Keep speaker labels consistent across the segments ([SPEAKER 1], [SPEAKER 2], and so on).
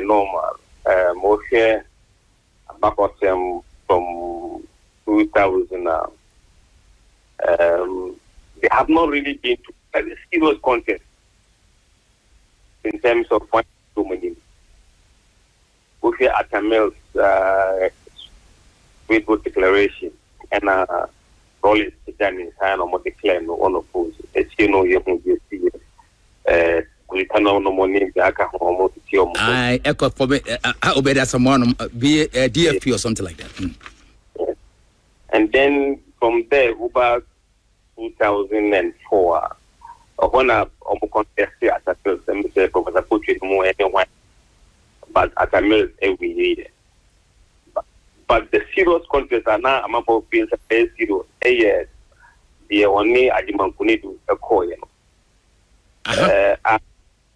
[SPEAKER 1] normal. Moshe back from 2000 now. They have not really been to a serious contest in terms of one too many. Moshe Atamel's Sweetwood declaration and Rollins done in sign on what declare no one opposed. It's you can see we cannot no money back at home.
[SPEAKER 2] I echo for me. I obey that someone be a DFP or something like that.
[SPEAKER 1] Yes. And then from there, about 2004, when I contested as a person, Professor Pucci more anyone, but as a mill every year. But the serious contest are now among both being a very serious. Yes, the only Ajimankuni to a coin.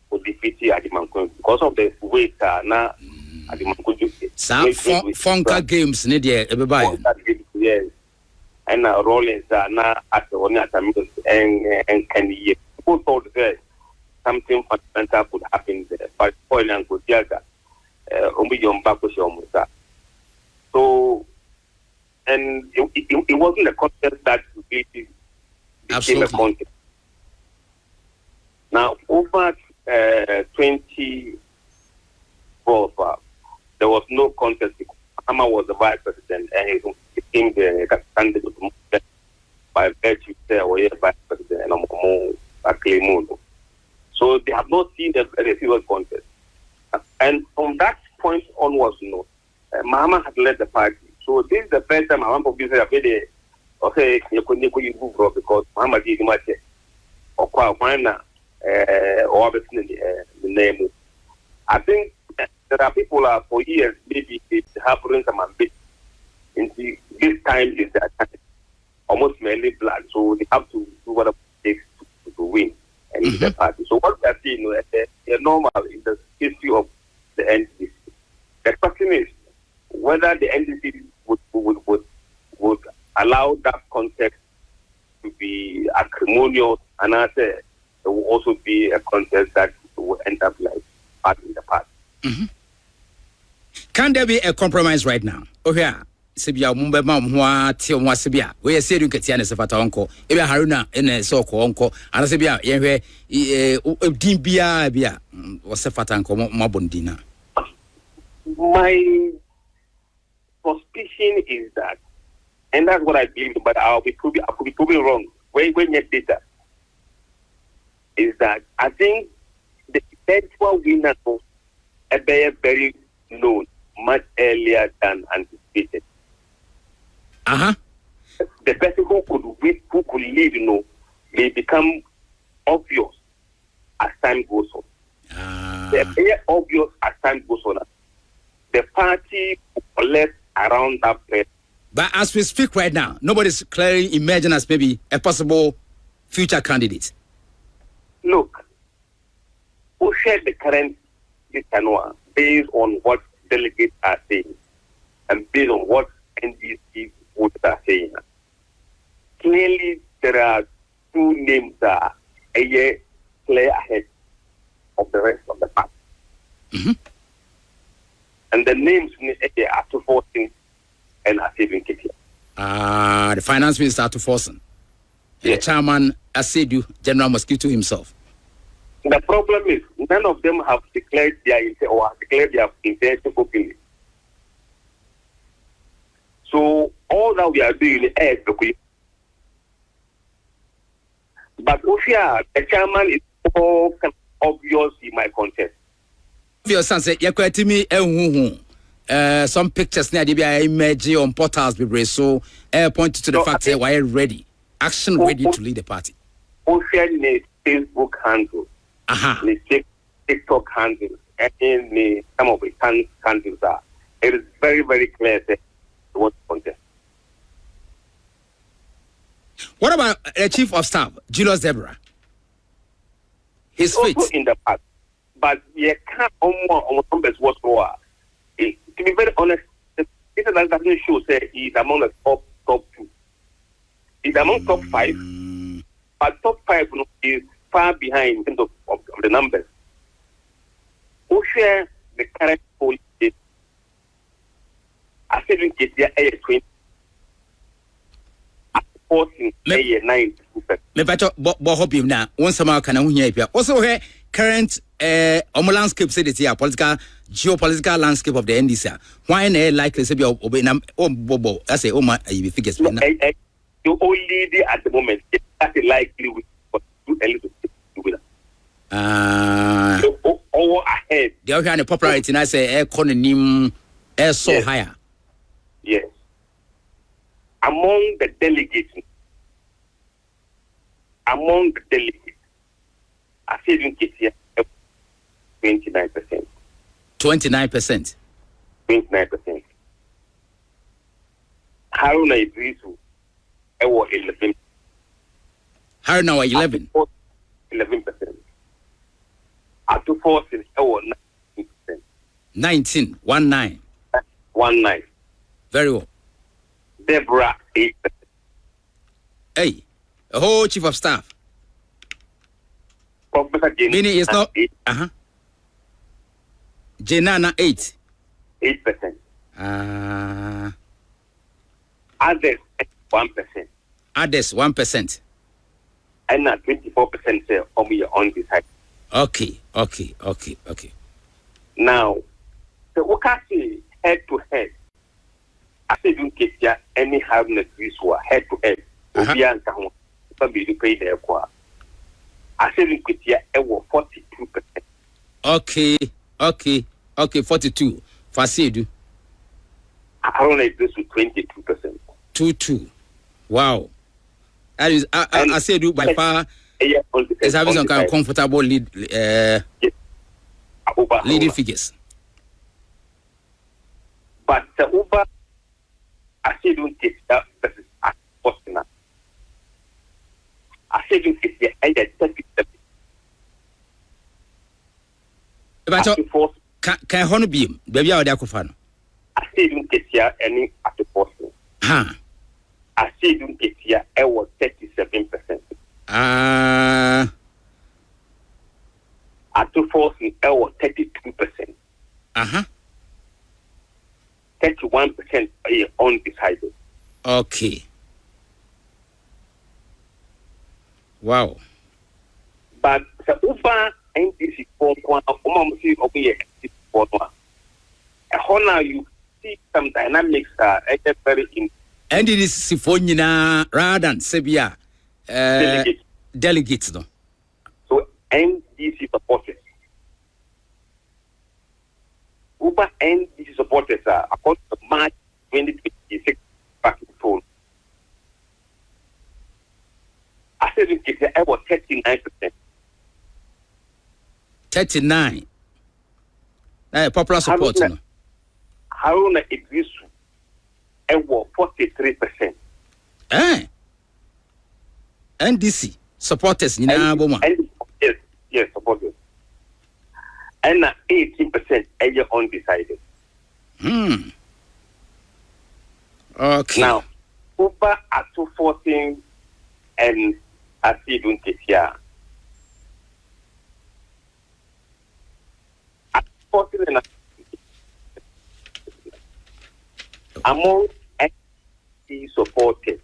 [SPEAKER 1] Would defeat Ajimankuni because of the weight now. Ajimankuni.
[SPEAKER 2] Funka games, Nidia, everybody.
[SPEAKER 1] Yes. And Rollins are now at the one at a mill and can you people thought that something fundamental could happen there. But Point and Kujaga, Omiyom Bakushomusa. So, and it wasn't a contest that really became a contest. Now, over 2012, there was no contest. Mahama was the vice president and he became the candidate by virtue of vice president and Aklemuno. So they have not seen a serious contest. And from that point onwards, Mahama had led the party. So this is the first time Mahama of Israel okay, you couldn't move because Mahama did much or Kwana or the name. I think there are people for years maybe it's happening some bit into this time is almost mainly blood, so they have to do what it takes to win and lead the party. So what we are seeing is normal in the history of the NDC. The question is whether the NDC would allow that context to be acrimonious, and I say there will also be a contest that will end up like part in the past.
[SPEAKER 2] Can there be a compromise right now? Oh yeah, Sibia Mumba Mwa Tio Mwasibia. We are saying Katiana Safata uncle, Eba Haruna in a so-called uncle, and Sibia, Dimbia Bia was Safatanko Mabundina.
[SPEAKER 1] My suspicion is that, and that's what I believe, but I could be proving wrong. When you data is that I think the eventual winner was very known much earlier than anticipated. The person who could win, who could lead, may become obvious as time goes on. The very obvious as time goes on. The party will collect around that place.
[SPEAKER 2] But as we speak right now, nobody's clearly imagining as maybe a possible future candidate.
[SPEAKER 1] Look, who shared the current Tanua based on what delegates are saying and based on what NDC voters are saying. Clearly, there are two names that are a year clear ahead of the rest of the party. And the names are to forcing and are saving KPI.
[SPEAKER 2] The finance minister are to forcing. The chairman, Asedu, General Mosquito himself.
[SPEAKER 1] The problem is none of them have declared their intention openly. So all that we are doing is executing. But the chairman is so obvious in my contest.
[SPEAKER 2] Your son said, some pictures near the image on portals be so pointed to the fact that we are ready, action ready to lead the party.
[SPEAKER 1] Ocean Facebook handle, the TikTok handle, and some of the handles are. It is very, very clear that what contest.
[SPEAKER 2] What about the chief of staff, Julius Deborah? His
[SPEAKER 1] also in the past, but you can't on numbers what's more. To be very honest, this doesn't show say he's among the top two. He's among top 5, but top 5 is far behind in terms of the numbers. Who share the current polling is I said in case there are 20 forcing a 9%.
[SPEAKER 2] Me better hope him now. Once a can also here current landscape say this political geopolitical landscape of the NDC. Why ain't likely to be bobo? I say OMAN you figures.
[SPEAKER 1] You only at the moment that's likely with a little bit. Over ahead.
[SPEAKER 2] The other popularity I say economy so higher.
[SPEAKER 1] Yes. Among the delegates, I said in case here 29%.
[SPEAKER 2] 29%.
[SPEAKER 1] 29%. Haruna Idrisu, 11.
[SPEAKER 2] Haruna 11.
[SPEAKER 1] 11%. Atu Forces, 19%.
[SPEAKER 2] 19. 19.
[SPEAKER 1] 19.
[SPEAKER 2] Very well.
[SPEAKER 1] Deborah 8%.
[SPEAKER 2] Hey, a whole chief of staff.
[SPEAKER 1] Professor Jenny,
[SPEAKER 2] meaning it's not. Jenana 8.
[SPEAKER 1] 8%. Others 1%.
[SPEAKER 2] Others 1%.
[SPEAKER 1] And 24% say on this side.
[SPEAKER 2] Okay.
[SPEAKER 1] Now, the Wakati head to head. I said in case there any harmless resource head to head. I said in case there 42%.
[SPEAKER 2] Okay, 42. Fasidu.
[SPEAKER 1] I don't like this with 22%.
[SPEAKER 2] 22. Wow. That is, I said you by far is having some kind of comfortable lead, leading figures.
[SPEAKER 1] But the Uber, I said don't take that is personal. I said don't take the idea 30%.
[SPEAKER 2] But can honor be baby out there kufano.
[SPEAKER 1] I said don't take here any at the person. I said don't take here 37%. At the forcing 32%. 31% undecided.
[SPEAKER 2] Okay. Wow.
[SPEAKER 1] But the Uber NDC for now you see some dynamics very in
[SPEAKER 2] NDC for rather than Sebia delegates no.
[SPEAKER 1] So NDC supporters. Uber NDC supporters are according to March 2026 back in phone. I said in case I was 39%.
[SPEAKER 2] 39. Popular support.
[SPEAKER 1] Haruna Idrisu, I was 43%.
[SPEAKER 2] NDC supporters,
[SPEAKER 1] yes, supporters. And 18% are undecided.
[SPEAKER 2] Okay.
[SPEAKER 1] Now, Uber at 214 and I see don't get here. At 14 and among NDC supporters,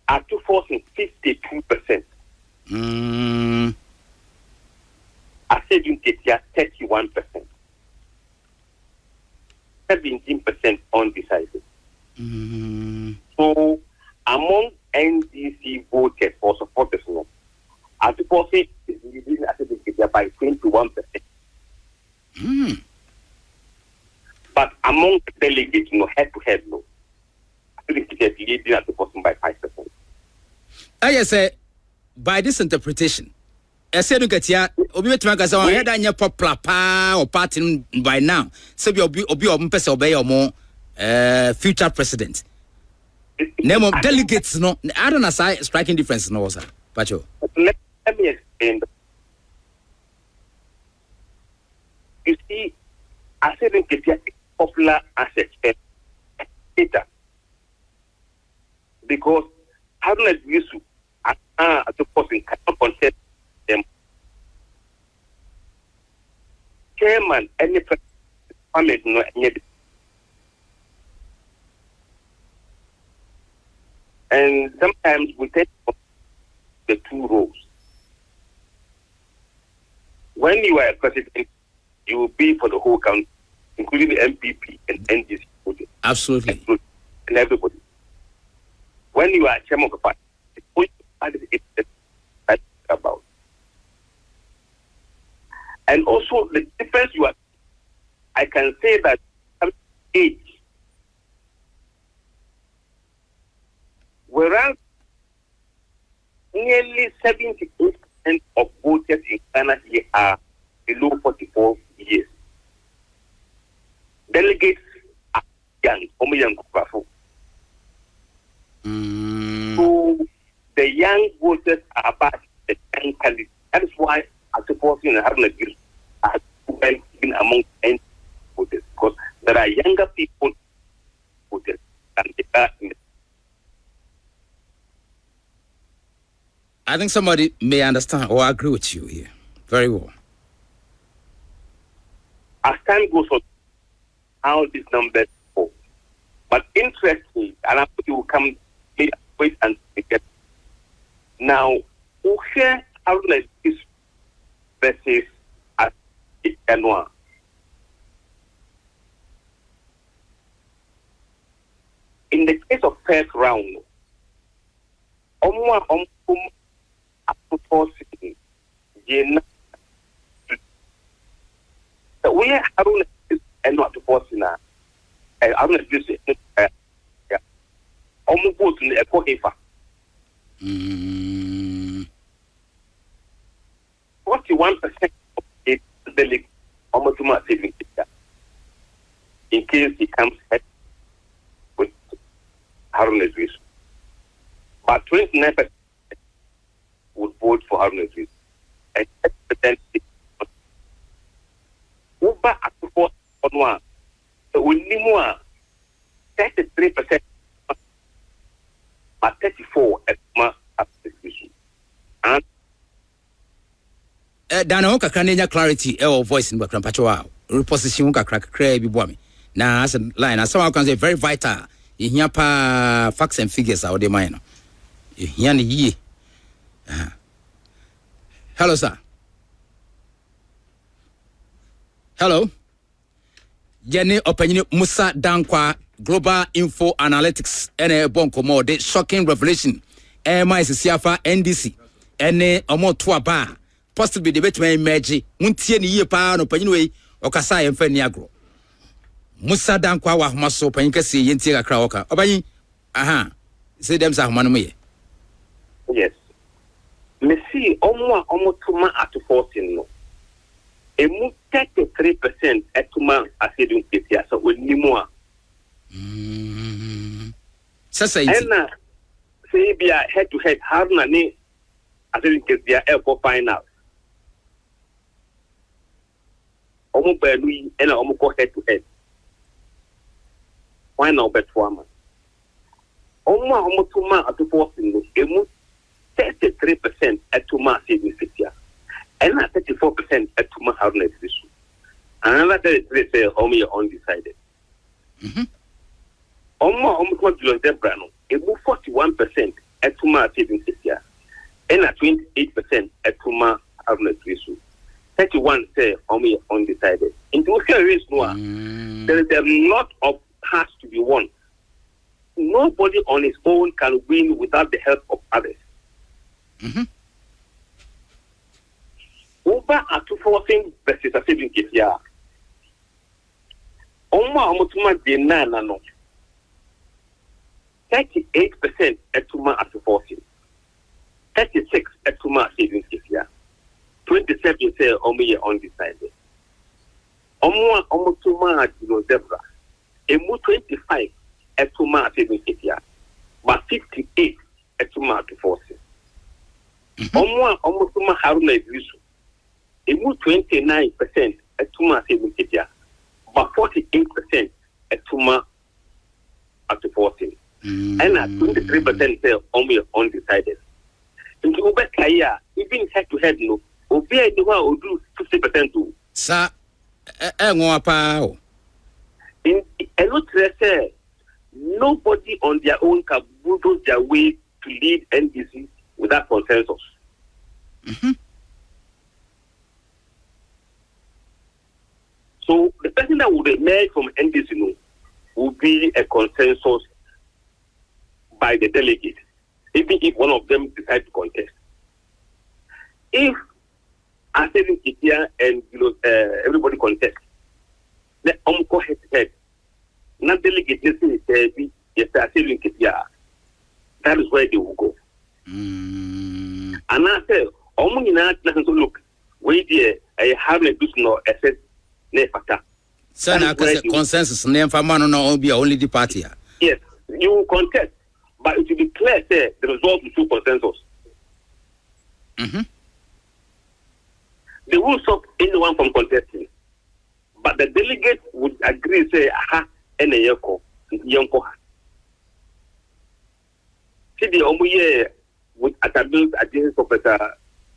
[SPEAKER 1] at 214 52%. I said you get here 31%. 17% undecided. So among NDC voters or supporters, as the person is leading by 21%. But among the delegates, head to head, I think it is leading at the person by 5%.
[SPEAKER 2] I say by this interpretation, I said look at ya obi betuma ka say on head anya popular pa or party by now. So be obi person obey your future president. Name of delegates no I don't know striking difference no sir. Pacho.
[SPEAKER 1] Let me explain. You see, I said in case popular asset data because how do I use as a person cannot contest them. chairman any family no any. And sometimes we take the two roles. When you are a president, you will be for the whole country, including the MPP and NDC.
[SPEAKER 2] Absolutely.
[SPEAKER 1] And everybody. When you are chairman of the party, it's about. And also the difference I can say that age, whereas nearly 78% of voters in Ghana here are below 44 years. Delegates are young, So the young voters are about the young candidates. That is why I support you having a deal in among voters, because there are younger people voters than there are in the.
[SPEAKER 2] I think somebody may understand or agree with you here. Very well.
[SPEAKER 1] As time goes on, how these numbers go. But interestingly, and I think you will come wait and get. Now, who share how like this versus at January? In the case of first round, we are and not to force in I'm not just almost go to the Ecohefa. 41% of the league almost to my saving in case he comes head with Harun Idris. But 29% would vote for Harun Idris. And 10% over at the fourth on one. So we need more 33%, but 34% at my application. And
[SPEAKER 2] Dana Oka Kanya clarity, voice in Bakran Pachoa, reposition Kakra be bombing. Now, as a line, as someone can say, very vital. In here, facts and figures are the minor. Ye. Hello, sir. Hello. Jenny Opinion Musa Dankwa Global Info Analytics and Bonko Mo the shocking revelation. My Siafa NDC and Omo Tuaba. Possibly the between Meji, Muntian ye pa no Panue or Kasai and Feniagro. Musa Dankwa wa Maso Pankasi Yentia Kraoka. Obani, say them Samanome.
[SPEAKER 1] Yes. Messi Omo Tuma at 14 no. A move 33% at Tuma as you do Kitia, so with Nimua.
[SPEAKER 2] Sasa
[SPEAKER 1] and say be a head to head Harna ne as you get their airport final. Omo Belui and Omo go head to head. Why not bet woman? Omo Tuma at 14 no. A move 33% at Tuma saving Kitia. And 34% at Tuma Harun Idris. Another 33% say Omo undecided. Omo Debrano, it moved 41% at Tuma saving Kitia. And 28% at Tuma Harun Idris. 31 say Omo undecided. In the race there is a lot of hearts to be won. Nobody on his own can win without the help of others. Over at 214 versus a saving Kitia. Omo Tuma Denana no. 38% at Tuma at 14. 36 at Tuma saving Kitia. 27 say Omo undecided. Omo Tuma Debra. Emu 25 at Tuma saving Kitia. But 58 at Tuma to 14. Omo Tuma Haruna Idris. Emu 29% at Tuma saving Kitia. But 48% at Tuma at 14. And at 23% say Omo undecided. Into Ubekaya, even head to head, no, Obey the one who do 50% too.
[SPEAKER 2] Sir,
[SPEAKER 1] In a lot say nobody on their own can bulldoze their way to lead NDC without consensus. So the person that would emerge from NDC will be a consensus by the delegate, even if one of them decides to contest. If I said in here and everybody contest, the uncle head, not delegate yes, I said in here. That is where they will go. And I said, look, wait there, I have a business no assess nefata.
[SPEAKER 2] So now consensus name for man no be only the party.
[SPEAKER 1] Yes, you will contest, but it will be clear say the result will show consensus. They will stop anyone from contesting. But the delegates would agree, say, aha, and a yoko, yonko. See the Omuye with attributes against Professor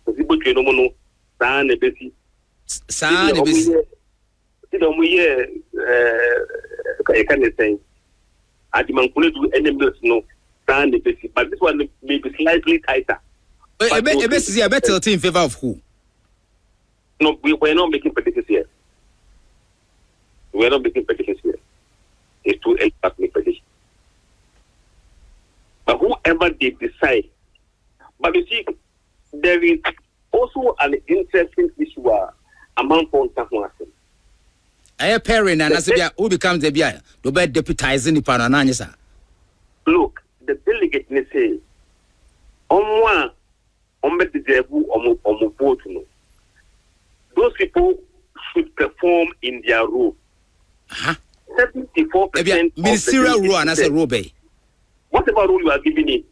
[SPEAKER 1] Posibo Chenomono, San Ebesi.
[SPEAKER 2] San Ebesi.
[SPEAKER 1] See the Omuye, I can't say, Adimankule do enemies no, San Ebesi. But this one may be slightly tighter.
[SPEAKER 2] Ebesi, I bet in favor of who?
[SPEAKER 1] No, we're not making predictions here. We're not making predictions here. It's too early to make predictions. But whoever they decide, but you see, there is also an interesting issue among Pontahuasen.
[SPEAKER 2] I am parent and as who becomes the BI, the bed deputizing the Pananisa.
[SPEAKER 1] Look, the delegate may say, on those people should perform in their role. 74%
[SPEAKER 2] ministerial role and as a role.
[SPEAKER 1] Whatever role you are giving it,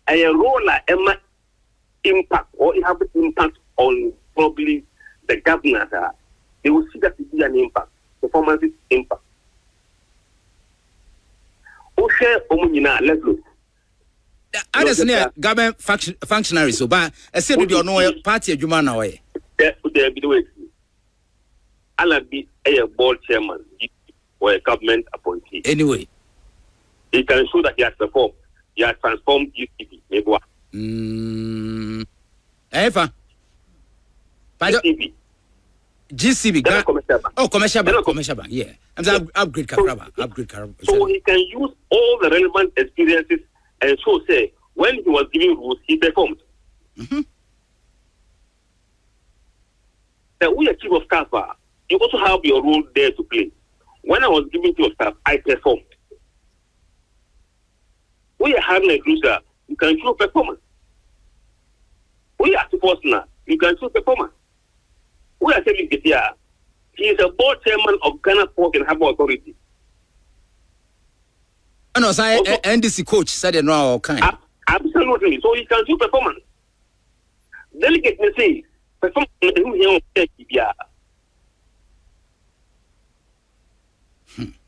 [SPEAKER 1] a role like impact or it have impact on probably the governors. They will see that it is an impact. Performance is impact. Let's look.
[SPEAKER 2] I just near government functionaries, so but I said with your no party of Jumana way.
[SPEAKER 1] There be the way. I'll be a board chairman or a government appointee.
[SPEAKER 2] Anyway,
[SPEAKER 1] he can show that he has performed. He has transformed GCB.
[SPEAKER 2] Eva. GCB. Commercial bank. Yeah. I'm saying upgrade Karaba.
[SPEAKER 1] So he can use all the relevant experiences and so say when he was giving rules, he performed. That we are chief of staff. You also have your role there to play. When I was giving chief of staff, I performed. We are having a loser, you can show performance. We are supposed now, you can show performance. We are telling you here, he is a board chairman of Ghana Port and Harbour Authority.
[SPEAKER 2] No, say NDC coach said no all kind.
[SPEAKER 1] Absolutely. So he can do performance. Delegate may say performance here.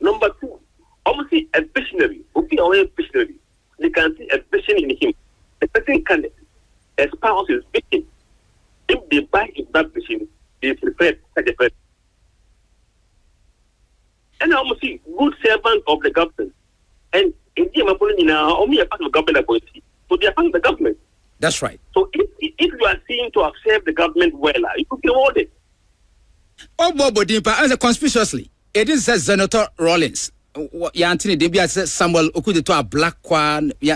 [SPEAKER 1] Number two, obviously a visionary. Visionary. They can see a vision in him. The person can espouse his vision. If they buy into that vision, they prepare such a person. And obviously good servant of the government. And India, only a part of the government appointee. So they are part of the government.
[SPEAKER 2] That's right.
[SPEAKER 1] So if you are seen to have served the government well, you could be awarded.
[SPEAKER 2] Oh, Bobo, as a conspicuously, it is Senator Rollins. Yantini Debia says Samuel Okude to a black one.
[SPEAKER 1] They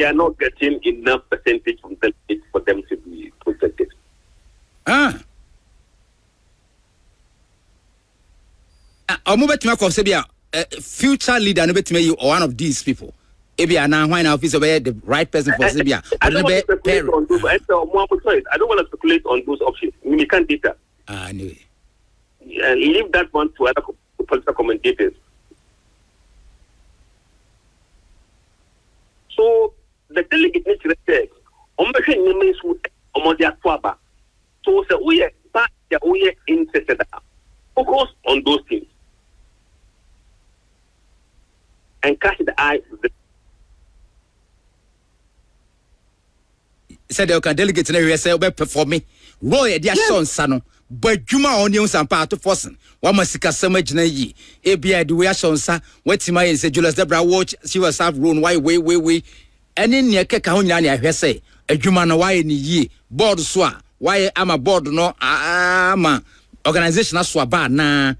[SPEAKER 1] are not getting enough percentage from the for them to be protected.
[SPEAKER 2] I'm moving to my Sebia. Future leader, no bet me you or one of these people. Ebia now why now is the right person for Sebia.
[SPEAKER 1] I don't want to speculate on those options. We can't data.
[SPEAKER 2] Anyway.
[SPEAKER 1] Leave that one to other political commentators. So the delegate needs to respect. So we are interested. Focus on those things. And catch the eye.
[SPEAKER 2] Said they can delegate and say perform me. Roy, dear son, son, but Juma on you some part of Fossen. One must seek a summer yi. ABI do we are shown, sir. What's my say, Julius Debra watch, she was half run, why, way. And in your Kekahoniani, I say, a Juma no why in ye, board swa, why am a board no, I'm a organization as swaba na.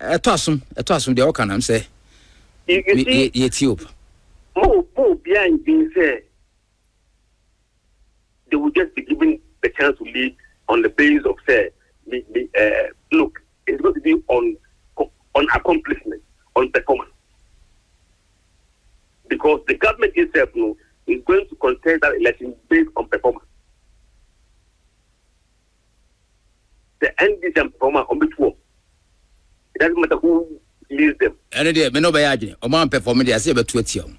[SPEAKER 2] A tossum, the Okanam say. You tube.
[SPEAKER 1] More behind being said, they would just be given the chance to lead on the basis of say, look, it's going to be on accomplishment, on performance, because the government itself is going to contest that election based on performance. The NDC and performance on which one. It doesn't matter who leads them.
[SPEAKER 2] And they may not be arguing. OMAN performance, I say about 20 years.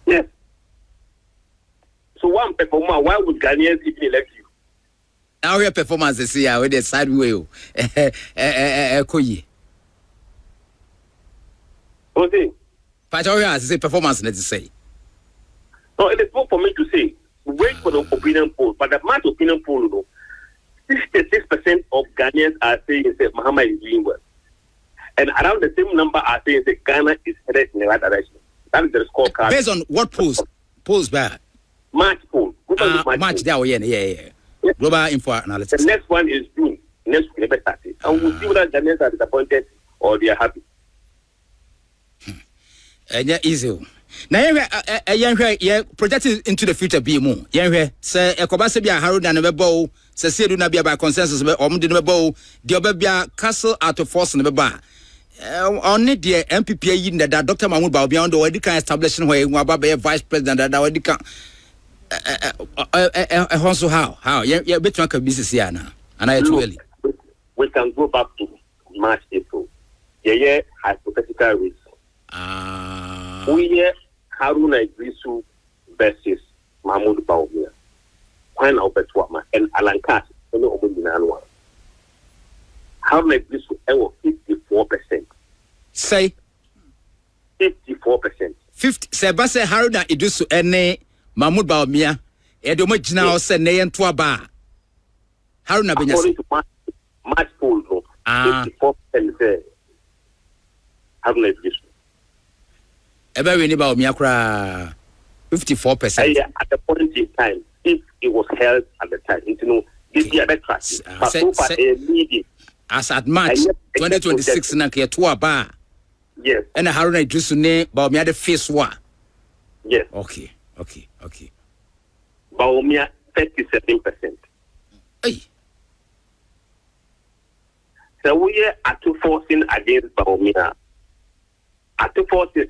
[SPEAKER 1] Yes. So one performer, why would Ghanaians even elect you?
[SPEAKER 2] Now your performance is here with the side way. Koyi.
[SPEAKER 1] Okay.
[SPEAKER 2] But all you say performance, let's say.
[SPEAKER 1] No, it is not for me to say. Wait for the opinion poll. But the match opinion poll, 66% of Ghanaians are saying that Mahama is doing well. And around the same number are saying that Ghana is headed in the right direction. That is the scorecard.
[SPEAKER 2] Based on what polls? Polls bad.
[SPEAKER 1] March poll.
[SPEAKER 2] March there, yeah. Global info analytics.
[SPEAKER 1] The next one is June. Next week, never started. And we'll see whether Ghanaians are disappointed or they are happy.
[SPEAKER 2] Yeah, easy. Now, you're projected into the future. Be more. Yeah, say a Kobasabia Harold and a bow, say, Nabia by consensus, or Mudinabo, the Obabia Castle out of force in the bar. Only the MPP in that Dr. Mahmoud Bao beyond the Wadika establishment where Wababe vice president that Wadika. Also, how? Yeah, bet you can business here now. And I really.
[SPEAKER 1] We can go back to March, April. Yeah, hypothetical risk. We Haruna Idrisu versus Mahmoud Baumia. When Albertwama and Alankas, Haruna Idrisu ever 54%.
[SPEAKER 2] Say
[SPEAKER 1] 54%.
[SPEAKER 2] 50. Sebase Haruna Idrisu ene Mahmoud Baumia. Edomo jina ose ne yentua ba. Haruna Benyasi.
[SPEAKER 1] According to March poll, 54% say Haruna Idrisu.
[SPEAKER 2] Every about me, 54%.
[SPEAKER 1] At the point in time, if it was held at the time, this year better. But so far, a meeting.
[SPEAKER 2] As at March 2026, na kia tua ba.
[SPEAKER 1] Yes.
[SPEAKER 2] And Haruna Idrisu ne Baumia the face wa.
[SPEAKER 1] Yes.
[SPEAKER 2] Okay.
[SPEAKER 1] Baumia 37%.
[SPEAKER 2] Hey.
[SPEAKER 1] So we are to forcing against Baumia. At the force is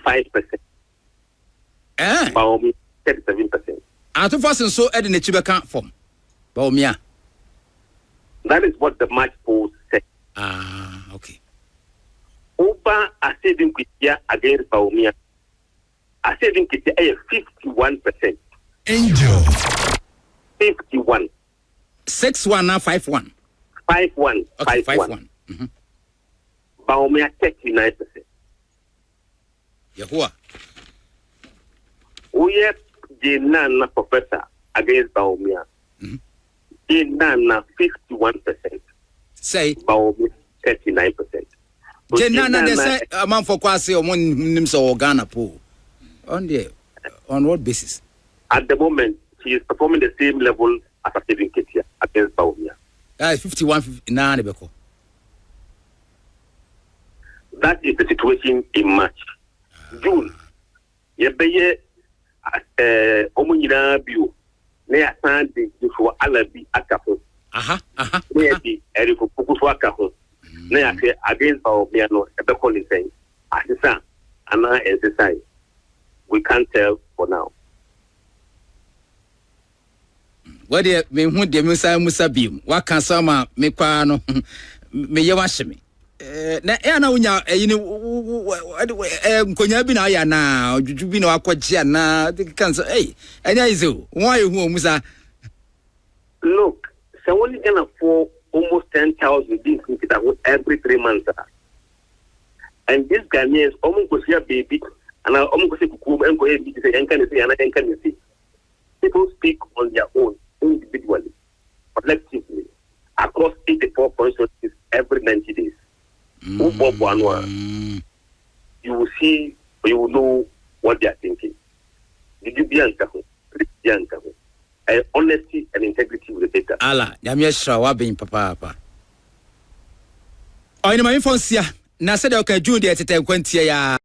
[SPEAKER 1] 55%. Baumia 37%.
[SPEAKER 2] At the force so Edin the Chibaka form. Baumia.
[SPEAKER 1] That is what the March poll said.
[SPEAKER 2] Okay.
[SPEAKER 1] Oba are saving Kitia against Baumia. Are saving Kitia 51%.
[SPEAKER 3] Angel.
[SPEAKER 1] 51.
[SPEAKER 2] 6-1 now 5-1.
[SPEAKER 1] 5-1.
[SPEAKER 2] Okay, 5-1.
[SPEAKER 1] Baumia 39%.
[SPEAKER 2] Yahuwah.
[SPEAKER 1] We have the professor against Baumia. The 51%.
[SPEAKER 2] Say
[SPEAKER 1] Baumia 39%.
[SPEAKER 2] Jenana they say a man for Kwasi or one names or Ghana pool. On what basis?
[SPEAKER 1] At the moment, he is performing the same level as a saving Ketia against Baumia.
[SPEAKER 2] 51-59 Beko.
[SPEAKER 1] That is the situation in March. June, Yabeye Omunina Bio, Nea Sandy, for Alabi Akaho. Nea the Erico Pukuakaho. Nea against our Miano, a Becon is saying, Assistant, and I exercise. We can't tell for now.
[SPEAKER 2] What do you mean? Who the Musa Beam? What can some make Pano? May you wash me? Na unya konya bi na ya na juju bi na akwaji na kan say hey anya izo why you musa.
[SPEAKER 1] Look, someone can afford almost 10,000 things every 3 months, and this Ghanaians almost go see a baby and almost go see kuku and go say and can see people speak on their own individually, collectively across before constituencies every 90 days. You will see, you will know what they are thinking. Did you be answerable? Honesty and integrity with the data.
[SPEAKER 2] Allah, Yamiashra, Wabin Papa. Oh, in my infancy, Nasa, okay, June, the 10 20 ya.